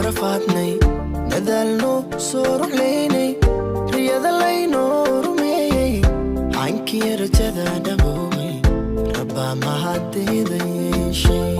rafaadnay dadaalno soo ruxlaynay riyada laynoo rumeeyey caankii rajada dhaboobay rabbaa mahaddeeda yeeshay